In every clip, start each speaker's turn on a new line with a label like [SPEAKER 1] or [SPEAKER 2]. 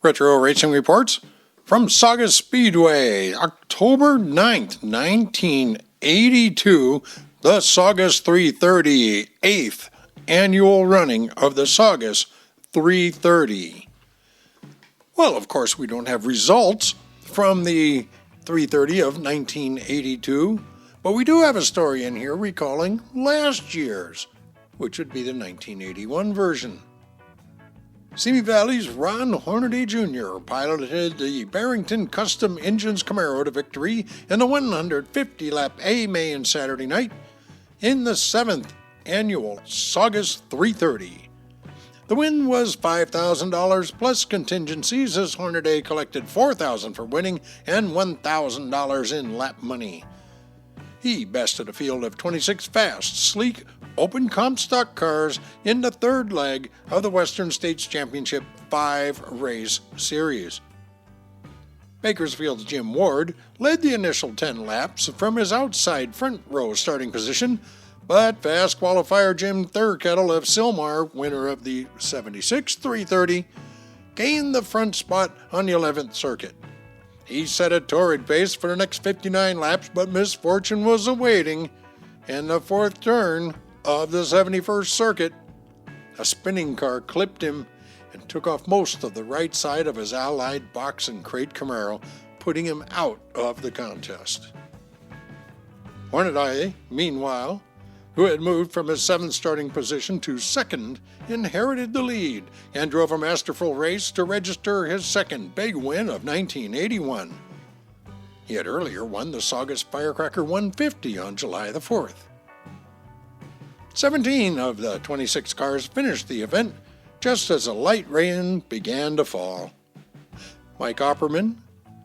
[SPEAKER 1] Retro Racing Reports from Saugus Speedway, October 9th, 1982, the Saugus 330, 8th annual running of the Saugus 330. Well, of course, we don't have results from the 330 of 1982, but we do have a story in here recalling last year's, which would be the 1981 version. Simi Valley's Ron Hornaday Jr. piloted the Barrington Custom Engines Camaro to victory in the 150-lap A main Saturday night in the 7th annual Saugus 330. The win was $5,000 plus contingencies as Hornaday collected $4,000 for winning and $1,000 in lap money. He bested a field of 26 fast, sleek, open comp stock cars in the third leg of the Western States Championship 5-race series. Bakersfield's Jim Ward led the initial 10 laps from his outside front row starting position, but fast qualifier Jim Thirkettle of Sylmar, winner of the 76 330, gained the front spot on the 11th circuit. He set a torrid pace for the next 59 laps, but misfortune was awaiting. In the fourth turn of the 71st circuit, a spinning car clipped him and took off most of the right side of his Allied box and crate Camaro, putting him out of the contest. Hornaday, meanwhile, who had moved from his 7th starting position to 2nd, inherited the lead and drove a masterful race to register his second big win of 1981. He had earlier won the Saugus Firecracker 150 on July the 4th. 17 of the 26 cars finished the event just as a light rain began to fall. Mike Opperman,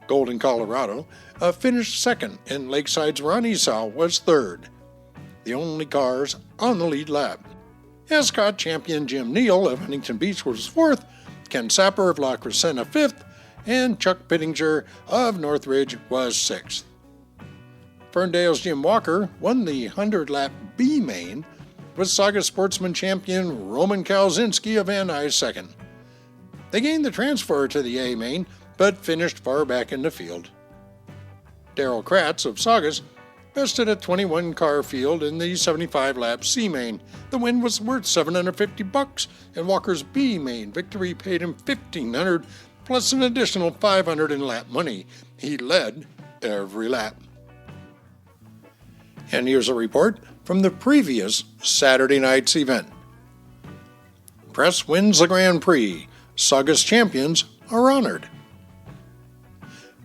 [SPEAKER 1] Golden, Colorado, finished second, and Lakeside's Ron Esau was third, the only cars on the lead lap. Ascot champion Jim Neal of Huntington Beach was fourth, Ken Sapper of La Crescenta fifth, and Chuck Pittinger of Northridge was sixth. Ferndale's Jim Walker won the 100-lap B main, with Saugus Sportsman champion Roman Kalzinski of Van Nuys second. They gained the transfer to the A main, but finished far back in the field. Darrell Kratz of Saugus bested a 21-car field in the 75-lap C main. The win was worth $750, and Walker's B main victory paid him $1,500 plus an additional $500 in lap money. He led every lap. And here's a report from the previous Saturday night's event. Press wins the Grand Prix. Saugus champions are honored.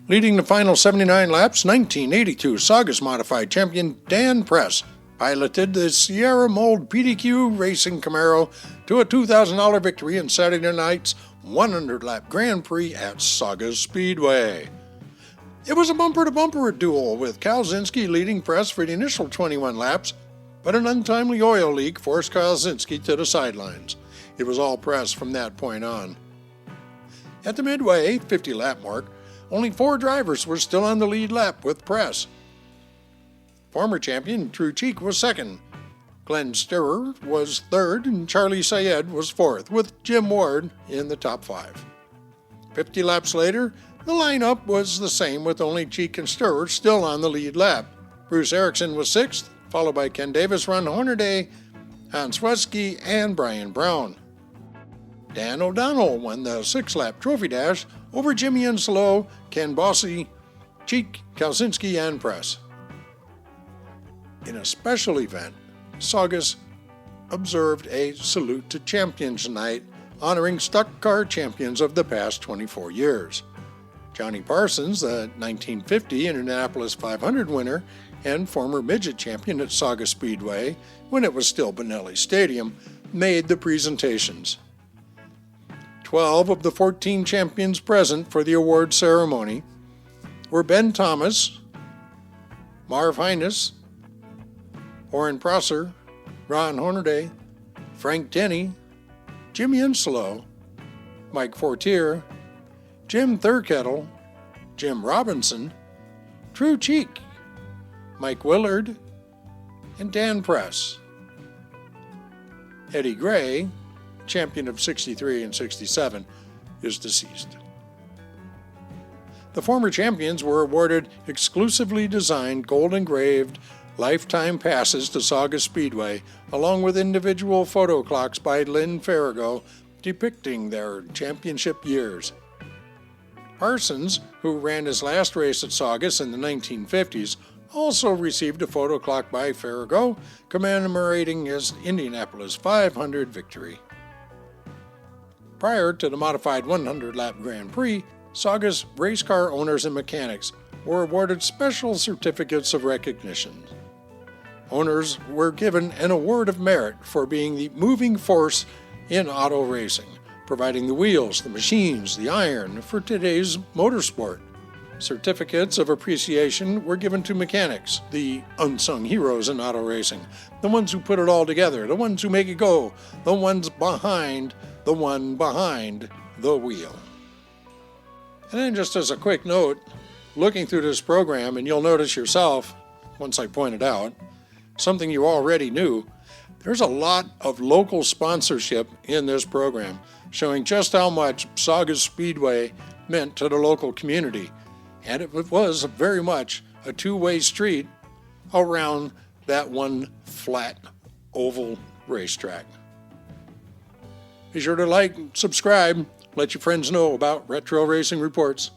[SPEAKER 1] Leading the final 79 laps, 1982 Saugus Modified champion Dan Press piloted the Sierra Mold PDQ Racing Camaro to a $2,000 victory in Saturday night's 100-lap Grand Prix at Saugus Speedway. It was a bumper-to-bumper duel with Kalzinski leading Press for the initial 21 laps, but an untimely oil leak forced Kalzinski to the sidelines. It was all Press from that point on. At the midway 50-lap mark, only 4 drivers were still on the lead lap with Press. Former champion True Cheek was second, Glenn Stirrer was third, and Charlie Sayed was fourth, with Jim Ward in the top 5. 50 laps later, the lineup was the same, with only Cheek and Stirrer still on the lead lap. Bruce Erickson was sixth, followed by Ken Davis, Ron Hornaday, Hans Wesky, and Brian Brown. Dan O'Donnell won the 6-lap trophy dash over Jimmy Inslow, Ken Bossy, Cheek, Kalzinski, and Press. In a special event, Saugus observed a Salute to Champions night, honoring stock car champions of the past 24 years. Johnny Parsons, the 1950 Indianapolis 500 winner and former midget champion at Saugus Speedway when it was still Benelli Stadium, made the presentations. 12 of the 14 champions present for the award ceremony were Ben Thomas, Marv Hines, Orrin Prosser, Ron Hornaday, Frank Denny, Jimmy Inslow, Mike Fortier, Jim Thirkettle, Jim Robinson, True Cheek, Mike Willard, and Dan Press. Eddie Gray, champion of 63 and 67, is deceased. The former champions were awarded exclusively designed gold-engraved lifetime passes to Saugus Speedway, along with individual photo clocks by Lynn Farrago depicting their championship years. Parsons, who ran his last race at Saugus in the 1950s, also received a photo clock by Farrago commemorating his Indianapolis 500 victory. Prior to the modified 100-lap Grand Prix, Saugus race car owners and mechanics were awarded special certificates of recognition. Owners were given an award of merit for being the moving force in auto racing, providing the wheels, the machines, the iron for today's motorsport. Certificates of appreciation were given to mechanics, the unsung heroes in auto racing, the ones who put it all together, the ones who make it go, the ones behind the one behind the wheel. And then just as a quick note, looking through this program, and you'll notice yourself, once I point it out, something you already knew, there's a lot of local sponsorship in this program, showing just how much Saugus Speedway meant to the local community. And it was very much a two-way street around that one flat oval racetrack. Be sure to like, subscribe, let your friends know about Retro Racing Reports.